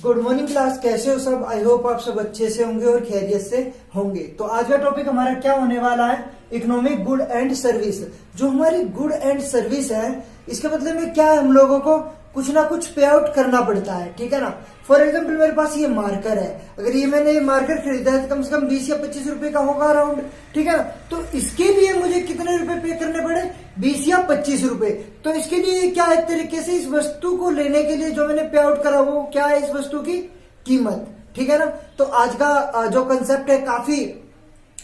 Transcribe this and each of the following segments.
Good morning class, कैसे हो सब। आई होप आप सब अच्छे से होंगे और खैरियत से होंगे। तो आज का टॉपिक हमारा क्या होने वाला है, इकोनॉमिक गुड एंड सर्विस। जो हमारी गुड एंड सर्विस है, इसके बदले में क्या है, हम लोगों को कुछ ना कुछ पे आउट करना पड़ता है, ठीक है ना। फॉर एग्जाम्पल मेरे पास ये मार्कर है, अगर ये मैंने मार्कर खरीदा है तो कम से कम 20 या 25 रुपए का होगा अराउंड, ठीक है ना। तो इसके लिए मुझे कितने रुपए पे करने पड़े, 20 या 25 रुपए। तो इसके लिए क्या एक तरीके से इस वस्तु को लेने के लिए जो मैंने पे आउट करा वो क्या है, इस वस्तु की कीमत, ठीक है ना। तो आज का जो कंसेप्ट है काफी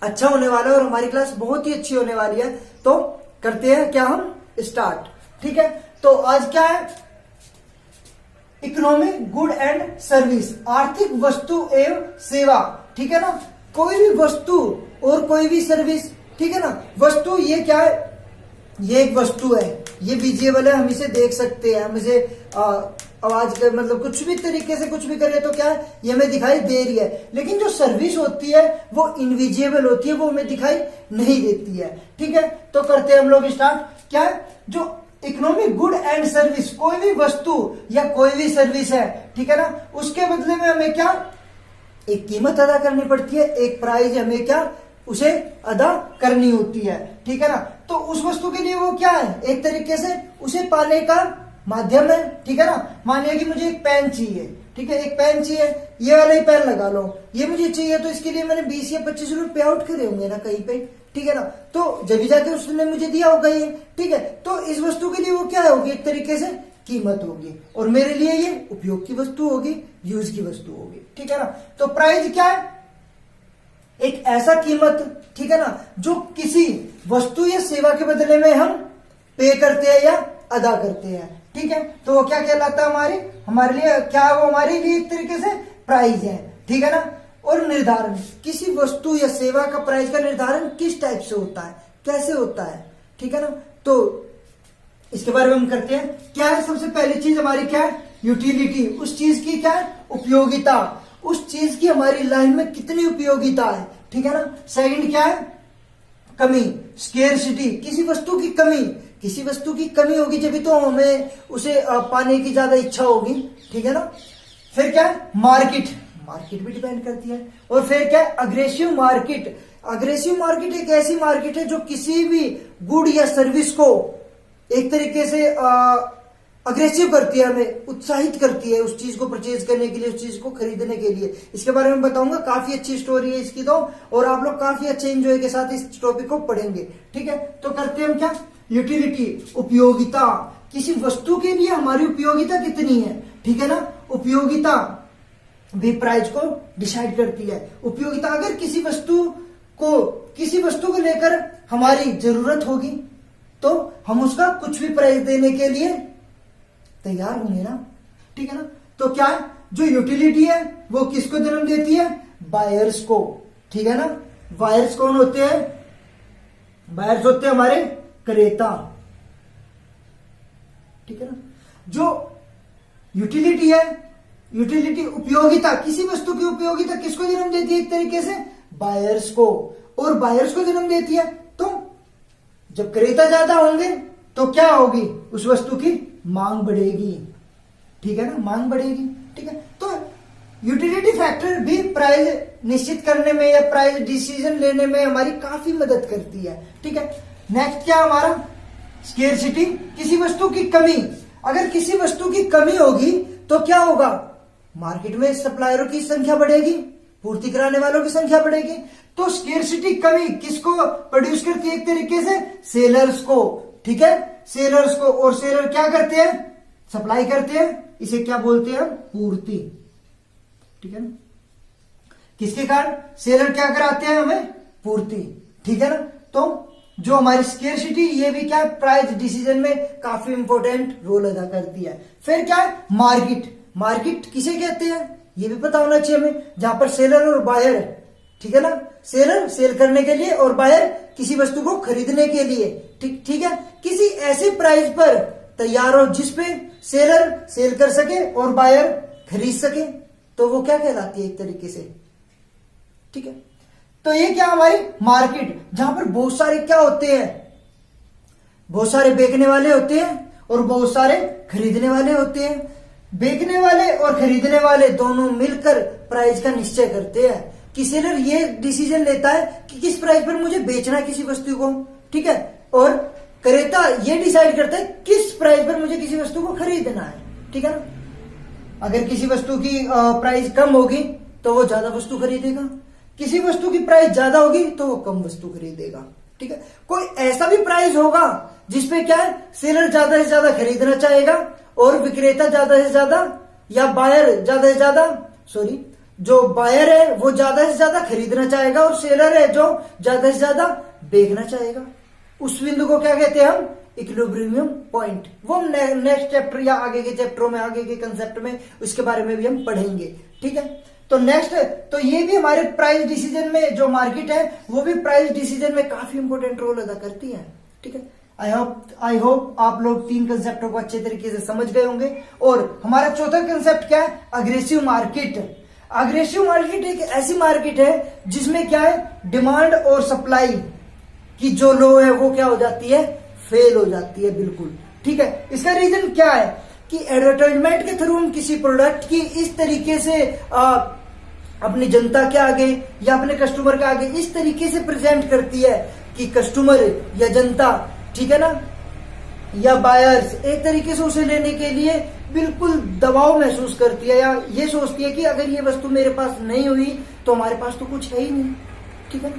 अच्छा होने वाला है और हमारी क्लास बहुत ही अच्छी होने वाली है। तो करते हैं क्या हम स्टार्ट, ठीक है। तो आज क्या है, इकोनॉमिक गुड एंड सर्विस, आर्थिक वस्तु एवं सेवा, ठीक है ना। कोई भी वस्तु और कोई भी सर्विस, ठीक है ना। वस्तु ये क्या है, ये एक वस्तु है, ये विजिबल है, हम इसे देख सकते हैं, हम इसे आवाज का मतलब कुछ भी तरीके से कुछ भी करें तो क्या है, ये हमें दिखाई दे रही है। लेकिन जो सर्विस होती है वो इनविजिबल होती है, वो हमें दिखाई नहीं देती है, ठीक है। तो करते हैं हम लोग स्टार्ट। क्या है, जो इकोनॉमिक गुड एंड सर्विस, कोई भी वस्तु या कोई भी सर्विस है, ठीक है ना, उसके बदले में हमें क्या, एक कीमत अदा करनी पड़ती है, एक प्राइस हमें क्या उसे अदा करनी होती है, ठीक है ना। तो उस वस्तु के लिए वो क्या है, एक तरीके से उसे पाने का माध्यम है, ठीक है ना। मान लिया कि मुझे एक पेन चाहिए, ठीक है, एक पेन चाहिए, ये वाला ही पेन लगा लो, ये मुझे चाहिए, तो इसके लिए मैंने 20 या 25 रुपए पे आउट करे होंगे ना कहीं पे, ठीक है ना। तो जब जाके उसने मुझे दिया होगा ये, ठीक है। तो इस वस्तु के लिए वो क्या होगी, एक तरीके से कीमत होगी, और मेरे लिए ये उपयोग की वस्तु होगी, यूज की वस्तु होगी, ठीक है ना। तो प्राइस क्या है, एक ऐसा कीमत, ठीक है ना, जो किसी वस्तु या सेवा के बदले में हम पे करते हैं या अदा करते हैं, ठीक है। तो वो क्या कहलाता है, हमारे लिए क्या, वो हमारे लिए एक तरीके से प्राइस है, ठीक है ना। और निर्धारण, किसी वस्तु या सेवा का प्राइस का निर्धारण किस टाइप से होता है, कैसे होता है, ठीक है ना। तो इसके बारे में हम करते हैं। क्या है, सबसे पहली चीज हमारी क्या है, यूटिलिटी, उस चीज की क्या है, उपयोगिता, उस चीज की हमारी लाइफ में कितनी उपयोगिता है, ठीक है ना। सेकंड क्या है, कमी, स्केर्सिटी, किसी वस्तु की कमी, किसी वस्तु की कमी होगी जब तो हमें उसे पाने की ज्यादा इच्छा होगी, ठीक है ना। फिर क्या है, मार्केट, मार्केट भी डिपेंड करती है। और फिर क्या है, अग्रेसिव मार्केट, अग्रेसिव मार्केट एक ऐसी मार्केट है जो किसी भी गुड या सर्विस को एक तरीके से अग्रेसिव करती है, हमें उत्साहित करती है उस चीज को परचेज करने के लिए, उस चीज को खरीदने के लिए। इसके बारे में बताऊंगा, काफी अच्छी स्टोरी है इसकी तो, और आप लोग काफी अच्छे एंजॉय के साथ इस टॉपिक को पढ़ेंगे, ठीक है। तो करते हैं हम क्या, यूटिलिटी, उपयोगिता, किसी वस्तु के लिए हमारी उपयोगिता कितनी है, ठीक है ना। उपयोगिता भी प्राइस को डिसाइड करती है। उपयोगिता, अगर किसी वस्तु को लेकर हमारी जरूरत होगी तो हम उसका कुछ भी प्राइस देने के लिए तैयार होंगे ना, ठीक है ना। तो क्या है, जो यूटिलिटी है वो किसको जन्म देती है, बायर्स को, ठीक है ना। बायर्स कौन होते हैं, बायर्स होते हैं हमारे क्रेता, ठीक है ना। जो यूटिलिटी है, यूटिलिटी उपयोगिता, किसी वस्तु की उपयोगिता किसको जन्म देती है, एक तरीके से बायर्स को, और बायर्स को जन्म देती है। तो जब क्रेता ज्यादा होंगे तो क्या होगी, उस वस्तु की मांग बढ़ेगी, ठीक है ना, मांग बढ़ेगी, ठीक है। तो यूटिलिटी फैक्टर भी प्राइस निश्चित करने में या प्राइस डिसीजन लेने में हमारी काफी मदद करती है, ठीक है। नेक्स्ट क्या हमारा, स्केर्सिटी, किसी वस्तु की कमी, अगर किसी वस्तु की कमी होगी तो क्या होगा, मार्केट में सप्लायरों की संख्या बढ़ेगी, पूर्ति कराने वालों की संख्या बढ़ेगी। तो स्केर्सिटी, कमी किसको प्रोड्यूस करती है, एक तरीके से सेलर्स को, ठीक है, सेलर्स को। और सेलर क्या करते हैं, सप्लाई करते हैं, इसे क्या बोलते हैं, पूर्ति, ठीक है ना। किसके कारण, सेलर क्या कराते हैं हमें, पूर्ति, ठीक है ना। तो जो हमारी स्केर्सिटी, ये भी क्या, प्राइस डिसीजन में काफी इंपॉर्टेंट रोल अदा करती है। फिर क्या है, मार्केट, मार्केट किसे कहते हैं ये भी पता होना चाहिए हमें, जहां पर सेलर और बायर, ठीक है ना, सेलर सेल करने के लिए और बायर किसी वस्तु को खरीदने के लिए, ठीक है, किसी ऐसे प्राइस पर तैयार हो जिसपे सेलर सेल कर सके और बायर खरीद सके, तो वो क्या कहलाती है, एक तरीके से, ठीक है। तो ये क्या हमारी मार्केट, जहां पर बहुत सारे क्या होते हैं, बहुत सारे बेचने वाले होते हैं और बहुत सारे खरीदने वाले होते हैं। बेचने वाले और खरीदने वाले दोनों मिलकर प्राइस का निश्चय करते हैं कि सेलर ये डिसीजन लेता है कि किस प्राइस पर मुझे बेचना है किसी वस्तु को, ठीक है, और क्रेता ये डिसाइड करता है किस प्राइस पर मुझे किसी वस्तु को खरीदना है, ठीक है ना। अगर किसी वस्तु की प्राइस कम होगी तो वो ज्यादा वस्तु खरीदेगा, किसी वस्तु की प्राइस ज्यादा होगी तो वो कम वस्तु खरीदेगा, ठीक है। कोई ऐसा भी प्राइस होगा जिसपे क्या है, सेलर ज्यादा से ज्यादा खरीदना चाहेगा और विक्रेता ज्यादा से ज्यादा, या बायर ज्यादा से ज्यादा, सॉरी, जो बायर है वो ज्यादा से ज्यादा खरीदना चाहेगा और सेलर है जो ज्यादा से ज्यादा बेचना चाहेगा। उस बिंदु को क्या कहते हैं हम, इक्विलिब्रियम पॉइंट। वो हम नेक्स्ट चैप्टर या आगे के चैप्टरों में, आगे के कंसेप्ट में उसके बारे में भी हम पढ़ेंगे, ठीक है। तो नेक्स्ट, तो ये भी हमारे प्राइस डिसीजन में, जो मार्केट है वो भी प्राइस डिसीजन में काफी इंपॉर्टेंट रोल अदा करती है, ठीक है। आई होप आप लोग 3 कंसेप्टों को अच्छे तरीके से समझ गए होंगे। और हमारा चौथा कंसेप्ट क्या है, अग्रेसिव मार्केट। अग्रेसिव मार्केट एक ऐसी मार्केट है जिसमें क्या है, डिमांड और सप्लाई की जो लो है वो क्या हो जाती है, फेल हो जाती है, बिल्कुल, ठीक है। इसका रीजन क्या है कि एडवर्टाइजमेंट के थ्रू हम किसी प्रोडक्ट की इस तरीके से अपनी जनता के आगे या अपने कस्टमर के आगे इस तरीके से प्रेजेंट करती है कि कस्टमर या जनता, ठीक है ना, या बायर्स एक तरीके से उसे लेने के लिए बिल्कुल दबाव महसूस करती है, या ये सोचती है कि अगर ये वस्तु मेरे पास नहीं हुई तो हमारे पास तो कुछ है ही नहीं, ठीक है ना।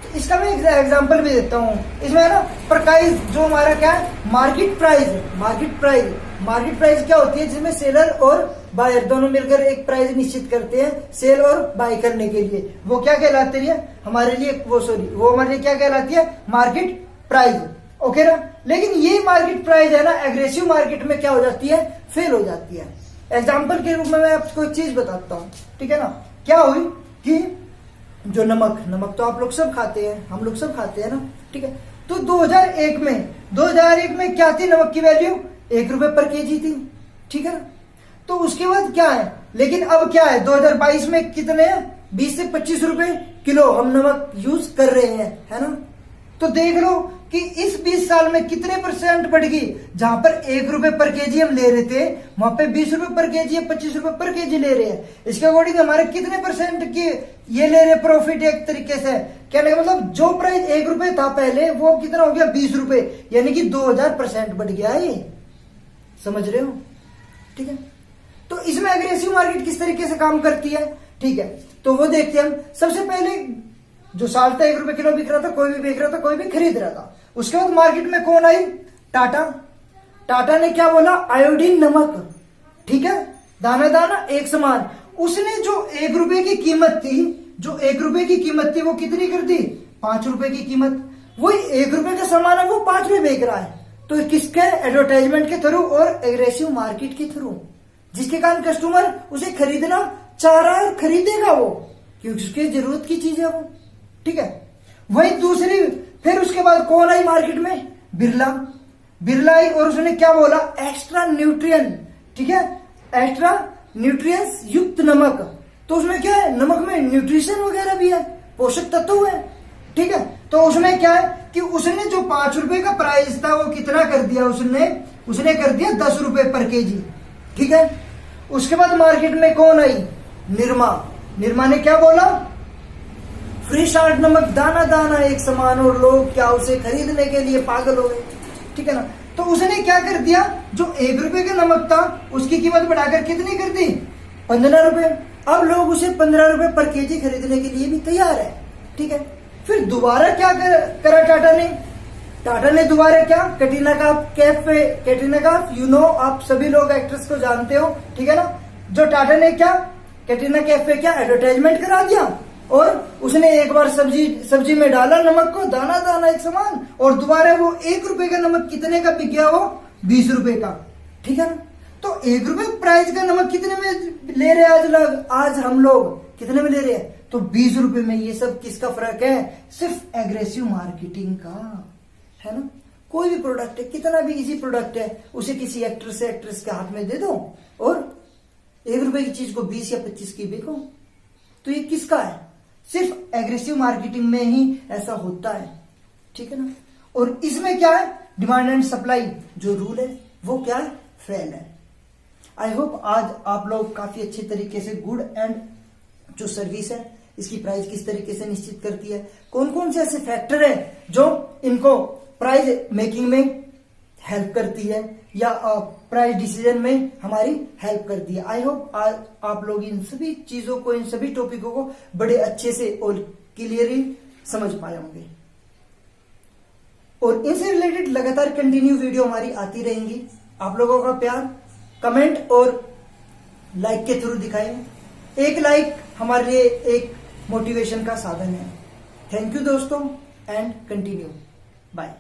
तो इसका मैं एग्जांपल भी देता हूँ। इसमें है ना, प्राइस जो हमारा क्या है, मार्केट प्राइस है। मार्केट प्राइस क्या होती है, जिसमें सेलर और बायर दोनों मिलकर एक प्राइस निश्चित करते हैं सेल और बाय करने के लिए। वो क्या कहलाती है हमारे लिए, वो हमारे लिए क्या कहलाती है, मार्केट प्राइस, ओके ना। लेकिन ये मार्केट प्राइस है ना, एग्रेसिव मार्केट में क्या हो जाती है, फेल हो जाती है। एग्जाम्पल के रूप में मैं आपको एक चीज बताता हूँ, ठीक है ना। क्या हुई कि जो नमक तो आप लोग सब खाते हैं, हम लोग सब खाते हैं ना, ठीक है। तो 2001 में क्या थी नमक की वैल्यू, 1 रुपए पर केजी थी, ठीक है ना। तो उसके बाद क्या है, लेकिन अब क्या है, 2022 में कितने हैं, 20 से 25 रुपए किलो हम नमक यूज कर रहे हैं, है ना। तो देख लो कि इस 20 साल में कितने % बढ़ गई। जहां पर 1 रुपए पर केजी हम ले रहे थे, वहां पे 20 रुपए पर केजी या 25 रुपए पर केजी ले रहे हैं। इसके अकॉर्डिंग हमारे कितने % की ये ले रहे प्रॉफिट, एक तरीके से कहने का मतलब जो प्राइस 1 रुपए था पहले वो कितना हो गया, 20 रुपए, यानी कि 2000% बढ़ गया। ये समझ रहे हो, ठीक है। तो इसमें एग्रेसिव मार्केट किस तरीके से काम करती है, ठीक है। तो वो देखते हैं हम। सबसे पहले जो साल था 1 रुपए किलो बिक रहा था, कोई भी बेच रहा था, कोई भी खरीद रहा था। उसके बाद मार्केट में कौन आई, टाटा ने क्या बोला, आयोडीन नमक, ठीक है, दाना दाना एक समान। उसने जो 1 रुपए की कीमत थी, वो कितनी कर दी, 5 रुपए की कीमत। वही 1 रुपए का सामान है वो 5 रुपए बेच रहा है। तो किसके, एडवर्टाइजमेंट के थ्रू और एग्रेसिव मार्केट के थ्रू, जिसके कारण कस्टमर उसे खरीदना चाह रहा है, खरीदेगा वो, क्योंकि उसकी जरूरत की चीज है वो, ठीक है। वही दूसरी, फिर उसके बाद कौन आई मार्केट में, बिरला आई, और उसने क्या बोला, एक्स्ट्रा न्यूट्रिएंट, ठीक है, एक्स्ट्रा न्यूट्रिएंट्स युक्त नमक। तो उसमें क्या है, नमक में न्यूट्रिशन वगैरह भी है, पोषक तत्व है, ठीक है। तो उसमें क्या है कि उसने जो 5 रुपए का प्राइस था वो कितना कर दिया, उसने कर दिया 10 रुपए पर केजी, ठीक है। उसके बाद मार्केट में कौन आई, निरमा ने क्या बोला, फ्री साल्ट नमक दाना दाना एक समान, और लोग क्या उसे खरीदने के लिए पागल हो गए, ठीक है ना। तो उसने क्या कर दिया, जो 1 रुपए का नमक था उसकी कीमत बढ़ाकर कितनी कर दी, 15 रुपए। अब लोग उसे 15 रुपए पर केजी खरीदने के लिए भी तैयार है, ठीक है। फिर दोबारा क्या करा टाटा ने दोबारा क्या, कैटरीना कैफ, यू नो, आप सभी लोग एक्ट्रेस को जानते हो, ठीक है ना। जो टाटा ने क्या, कैटरीना कैफ पे क्या एडवर्टाइजमेंट करा दिया, और उसने एक बार सब्जी में डाला नमक को, दाना दाना एक समान, और दोबारा वो 1 रुपए का नमक कितने का बिक गया, वो 20 रुपए का, ठीक है ना। तो 1 रुपए प्राइस का नमक कितने में ले रहे हैं आज हम लोग कितने में ले रहे हैं, तो 20 रुपए में। ये सब किसका फर्क है, सिर्फ एग्रेसिव मार्केटिंग का, है ना। कोई भी प्रोडक्ट है, कितना भी इजी प्रोडक्ट है, उसे किसी एक्ट्रेस के हाथ में दे दो और 1 रुपए की चीज को 20 या 25 की बेचो। तो ये किसका है, सिर्फ एग्रेसिव मार्केटिंग में ही ऐसा होता है, ठीक है ना। और इसमें क्या है, डिमांड एंड सप्लाई जो रूल है वो क्या है, फेल है। आई होप आज आप लोग काफी अच्छे तरीके से गुड एंड जो सर्विस है इसकी प्राइस किस तरीके से निश्चित करती है, कौन कौन से ऐसे फैक्टर है जो इनको प्राइस मेकिंग में हेल्प करती है या प्राइस डिसीजन में हमारी हेल्प करती है। आई होप आज आप लोग इन सभी चीजों को, इन सभी टॉपिकों को बड़े अच्छे से और क्लियरली समझ पाए होंगे। और इनसे रिलेटेड लगातार कंटिन्यू वीडियो हमारी आती रहेंगी। आप लोगों का प्यार कमेंट और लाइक के थ्रू दिखाएं। एक लाइक हमारे लिए एक मोटिवेशन का साधन है। थैंक यू दोस्तों एंड कंटिन्यू। बाय।